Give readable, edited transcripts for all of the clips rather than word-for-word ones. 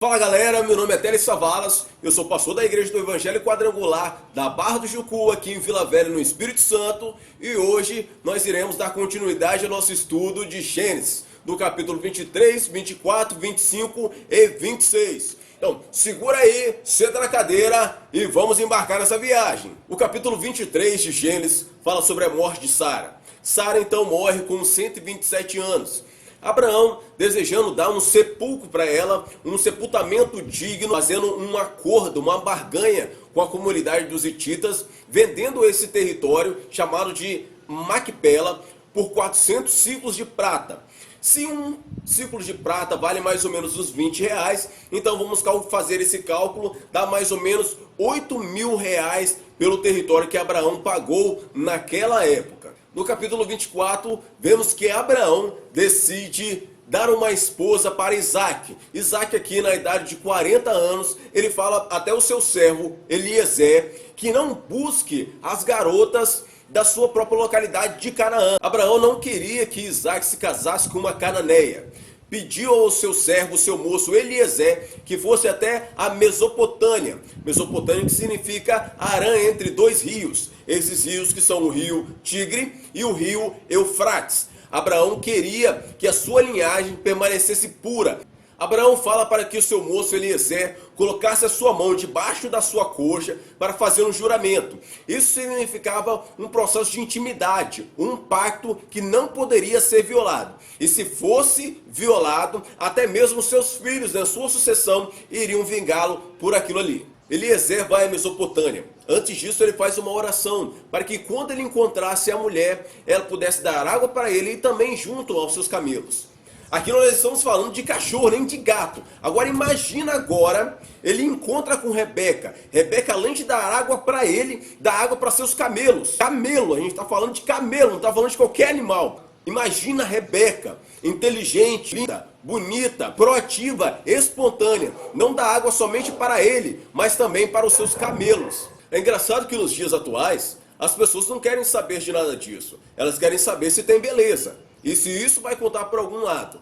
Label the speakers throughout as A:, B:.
A: Fala galera, meu nome é Teles Savalas, eu sou pastor da Igreja do Evangelho Quadrangular da Barra do Jucu, aqui em Vila Velha, no Espírito Santo, e hoje nós iremos dar continuidade ao nosso estudo de Gênesis, do capítulo 23, 24, 25 e 26. Então, segura aí, senta na cadeira e vamos embarcar nessa viagem. O capítulo 23 de Gênesis fala sobre a morte de Sara. Sara então morre com 127 anos. Abraão, desejando dar um sepulcro para ela, um sepultamento digno, fazendo um acordo, uma barganha com a comunidade dos hititas, vendendo esse território chamado de Macpela por 400 ciclos de prata. Se um ciclo de prata vale mais ou menos uns 20 reais, então vamos fazer esse cálculo, dá mais ou menos 8.000 reais pelo território que Abraão pagou naquela época. No capítulo 24, vemos que Abraão decide dar uma esposa para Isaac. Isaac aqui na idade de 40 anos, ele fala até o seu servo Eliezer que não busque as garotas da sua própria localidade de Canaã. Abraão não queria que Isaac se casasse com uma cananeia. Pediu ao seu servo, seu moço Eliezer, que fosse até a Mesopotâmia. Mesopotâmia que significa Arã entre dois rios. Esses rios que são o rio Tigre e o rio Eufrates. Abraão queria que a sua linhagem permanecesse pura. Abraão fala para que o seu moço Eliezer colocasse a sua mão debaixo da sua coxa para fazer um juramento. Isso significava um processo de intimidade, um pacto que não poderia ser violado. E se fosse violado, até mesmo seus filhos, na sua sucessão, iriam vingá-lo por aquilo ali. Eliezer vai à Mesopotâmia. Antes disso, ele faz uma oração para que quando ele encontrasse a mulher, ela pudesse dar água para ele e também junto aos seus camelos. Aqui nós estamos falando de cachorro, nem de gato. Agora imagina agora, ele encontra com Rebeca. Rebeca, além de dar água para ele, dá água para seus camelos. Camelo, a gente está falando de camelo, não está falando de qualquer animal. Imagina Rebeca, inteligente, linda, bonita, proativa, espontânea. Não dá água somente para ele, mas também para os seus camelos. É engraçado que nos dias atuais, as pessoas não querem saber de nada disso. Elas querem saber se tem beleza. E se isso vai contar por algum lado.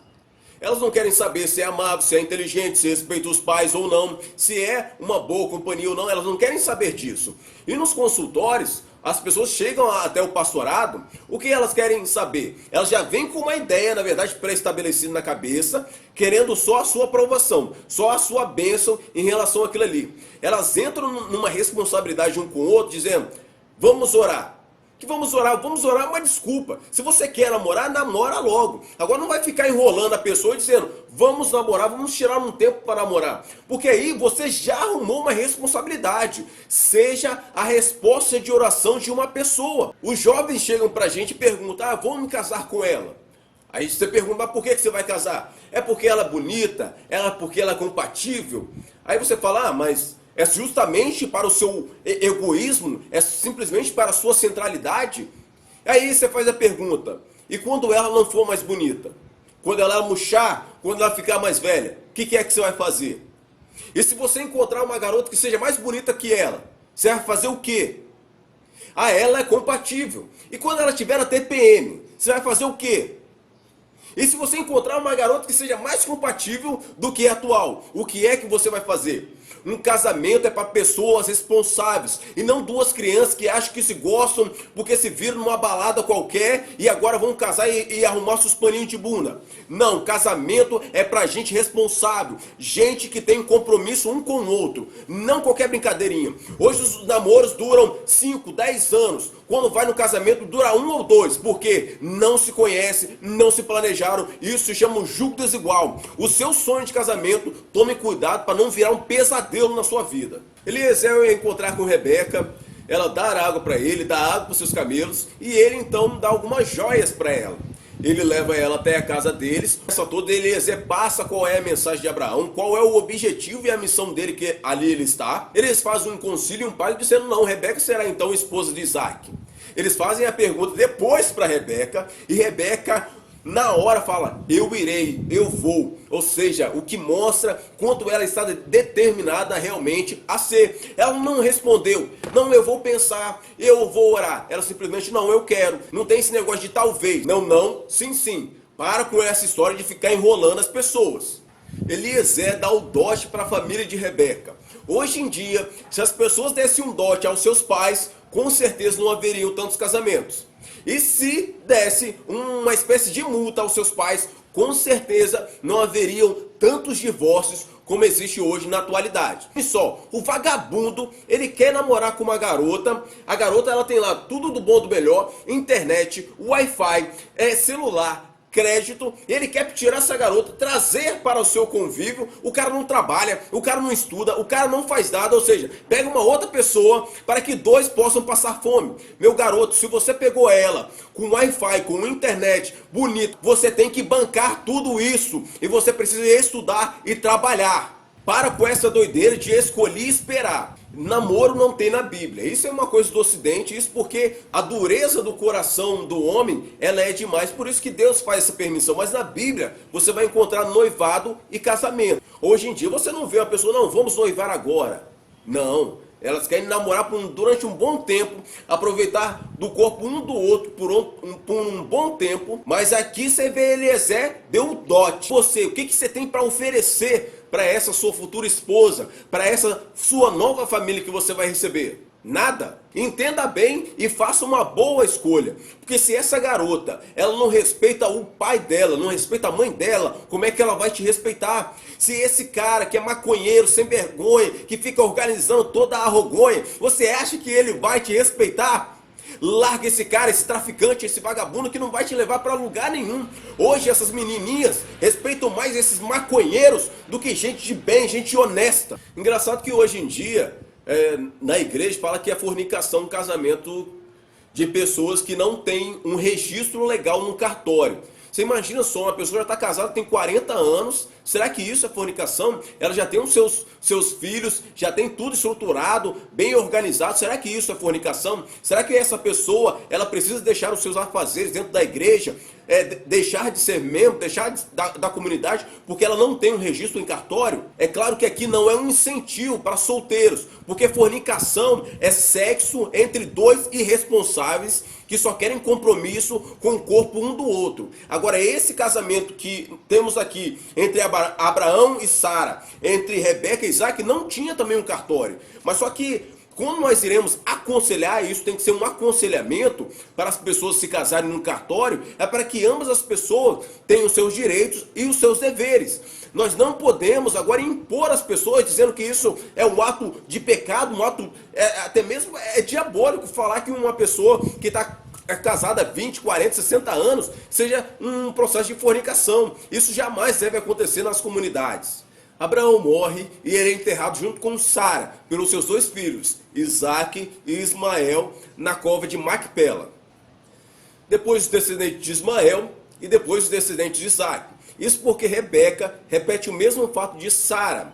A: Elas não querem saber se é amável, se é inteligente, se respeita os pais ou não, se é uma boa companhia ou não. Elas não querem saber disso. E nos consultórios, as pessoas chegam até o pastorado, o que elas querem saber? Elas já vêm com uma ideia, na verdade, pré-estabelecida na cabeça, querendo só a sua aprovação, só a sua bênção em relação àquilo ali. Elas entram numa responsabilidade um com o outro, dizendo, vamos orar. Que vamos orar é uma desculpa. Se você quer namorar, namora logo. Agora não vai ficar enrolando a pessoa e dizendo, vamos namorar, vamos tirar um tempo para namorar. Porque aí você já arrumou uma responsabilidade. Seja a resposta de oração de uma pessoa. Os jovens chegam pra gente e perguntam, vamos me casar com ela. Aí você pergunta, mas por que você vai casar? É porque ela é bonita? Porque ela é compatível? Aí você fala, mas é justamente para o seu egoísmo? É simplesmente para a sua centralidade? Aí você faz a pergunta, e quando ela não for mais bonita? Quando ela murchar? Quando ela ficar mais velha? O que é que você vai fazer? E se você encontrar uma garota que seja mais bonita que ela, você vai fazer o quê? Ela é compatível. E quando ela tiver na TPM, você vai fazer o quê? E se você encontrar uma garota que seja mais compatível do que a atual, o que é que você vai fazer? Um casamento é para pessoas responsáveis e não duas crianças que acham que se gostam porque se viram numa balada qualquer e agora vão casar e arrumar seus paninhos de bunda. Não, casamento é para gente responsável, gente que tem compromisso um com o outro, não qualquer brincadeirinha. Hoje os namoros duram 5, 10 anos, quando vai no casamento dura 1 ou 2, porque não se conhece, não se planejaram, isso se chama um jugo desigual. O seu sonho de casamento, tome cuidado para não virar um pesadelo na sua vida. Eliezer ia encontrar com Rebeca, ela dá água para ele, dá água para os seus camelos, e ele então dá algumas joias para ela. Ele leva ela até a casa deles. Essa toda Eliezer passa qual é a mensagem de Abraão, qual é o objetivo e a missão dele, que ali ele está. Eles fazem um concílio e um pai dizendo, não, Rebeca será então esposa de Isaac. Eles fazem a pergunta depois para Rebeca, e Rebeca na hora fala, eu irei, eu vou. Ou seja, o que mostra quanto ela está determinada realmente a ser. Ela não respondeu, não, eu vou pensar, eu vou orar. Ela simplesmente, não, eu quero. Não tem esse negócio de talvez. Não, não, sim, sim. Para com essa história de ficar enrolando as pessoas. Eliezer dá o dote para a família de Rebeca. Hoje em dia, se as pessoas dessem um dote aos seus pais, com certeza não haveriam tantos casamentos. E se desse uma espécie de multa aos seus pais, com certeza não haveriam tantos divórcios como existe hoje na atualidade. E só, o vagabundo, ele quer namorar com uma garota, a garota ela tem lá tudo do bom do melhor, internet, Wi-Fi, celular, crédito, ele quer tirar essa garota, trazer para o seu convívio, o cara não trabalha, o cara não estuda, o cara não faz nada, ou seja, pega uma outra pessoa para que dois possam passar fome. Meu garoto, se você pegou ela com Wi-Fi, com internet, bonito, você tem que bancar tudo isso e você precisa estudar e trabalhar. Para com essa doideira de escolher e esperar. Namoro não tem na Bíblia. Isso é uma coisa do Ocidente, isso porque a dureza do coração do homem, ela é demais, por isso que Deus faz essa permissão. Mas na Bíblia, você vai encontrar noivado e casamento. Hoje em dia, você não vê uma pessoa, não, vamos noivar agora. Não. Elas querem namorar durante um bom tempo, aproveitar do corpo um do outro por um bom tempo. Mas aqui você vê Eliezer deu o dote. Você, o que você tem para oferecer para essa sua futura esposa, para essa sua nova família que você vai receber? Nada. Entenda bem e faça uma boa escolha. Porque se essa garota, ela não respeita o pai dela, não respeita a mãe dela, como é que ela vai te respeitar? Se esse cara que é maconheiro, sem vergonha, que fica organizando toda a arrogonha, você acha que ele vai te respeitar? Larga esse cara, esse traficante, esse vagabundo que não vai te levar para lugar nenhum. Hoje essas menininhas respeitam mais esses maconheiros do que gente de bem, gente honesta. Engraçado que hoje em dia, na igreja fala que é fornicação um casamento de pessoas que não têm um registro legal no cartório. Você imagina só, uma pessoa já está casada, tem 40 anos, será que isso é fornicação? Ela já tem os seus filhos, já tem tudo estruturado, bem organizado, será que isso é fornicação? Será que essa pessoa, ela precisa deixar os seus afazeres dentro da igreja, deixar de ser membro, deixar da comunidade, porque ela não tem um registro em cartório? É claro que aqui não é um incentivo para solteiros, porque fornicação é sexo entre dois irresponsáveis que só querem compromisso com o corpo um do outro. Agora, esse casamento que temos aqui entre Abraão e Sara, entre Rebeca e Isaac, não tinha também um cartório. Mas só que, quando nós iremos aconselhar, isso tem que ser um aconselhamento para as pessoas se casarem no cartório, é para que ambas as pessoas tenham os seus direitos e os seus deveres. Nós não podemos agora impor às pessoas dizendo que isso é um ato de pecado, um ato até mesmo diabólico falar que uma pessoa que está casada há 20, 40, 60 anos seja um processo de fornicação. Isso jamais deve acontecer nas comunidades. Abraão morre e ele é enterrado junto com Sara, pelos seus dois filhos, Isaac e Ismael, na cova de Macpela. Depois os descendentes de Ismael e depois os descendentes de Isaac. Isso porque Rebeca repete o mesmo fato de Sara.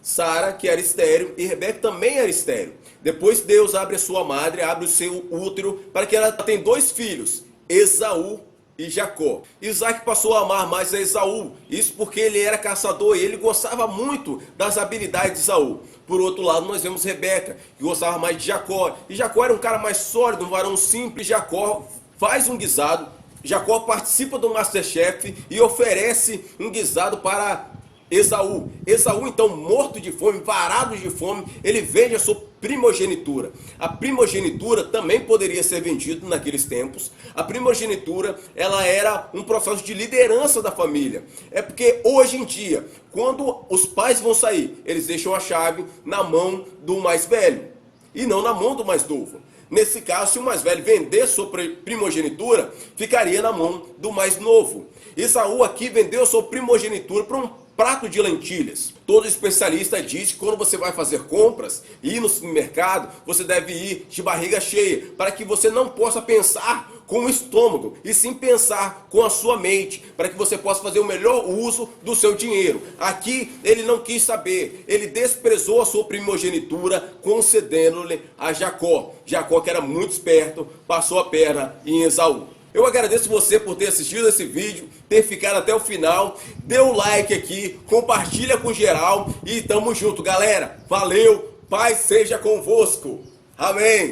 A: Sara, que era estéril, e Rebeca também era estéril. Depois Deus abre a sua madre, abre o seu útero, para que ela tenha dois filhos, Esaú e Jacó. Isaac passou a amar mais a Esaú, isso porque ele era caçador e ele gostava muito das habilidades de Esaú. Por outro lado, nós vemos Rebeca, que gostava mais de Jacó. E Jacó era um cara mais sólido, um varão simples. Jacó faz um guisado, Jacó participa do Masterchef e oferece um guisado para Esaú. Esaú, então, morto de fome, varado de fome, ele vende a sua primogenitura. A primogenitura também poderia ser vendida naqueles tempos. A primogenitura, ela era um processo de liderança da família. É porque hoje em dia, quando os pais vão sair, eles deixam a chave na mão do mais velho e não na mão do mais novo. Nesse caso, se o mais velho vender sua primogenitura, ficaria na mão do mais novo. Esaú aqui vendeu sua primogenitura para um prato de lentilhas. Todo especialista diz que quando você vai fazer compras e ir no supermercado, você deve ir de barriga cheia, para que você não possa pensar com o estômago, e sim pensar com a sua mente, para que você possa fazer o melhor uso do seu dinheiro. Aqui ele não quis saber, ele desprezou a sua primogenitura, concedendo-lhe a Jacó. Jacó, que era muito esperto, passou a perna em Esaú. Eu agradeço você por ter assistido esse vídeo, ter ficado até o final. Dê um like aqui, compartilha com geral e tamo junto, galera. Valeu, paz seja convosco. Amém.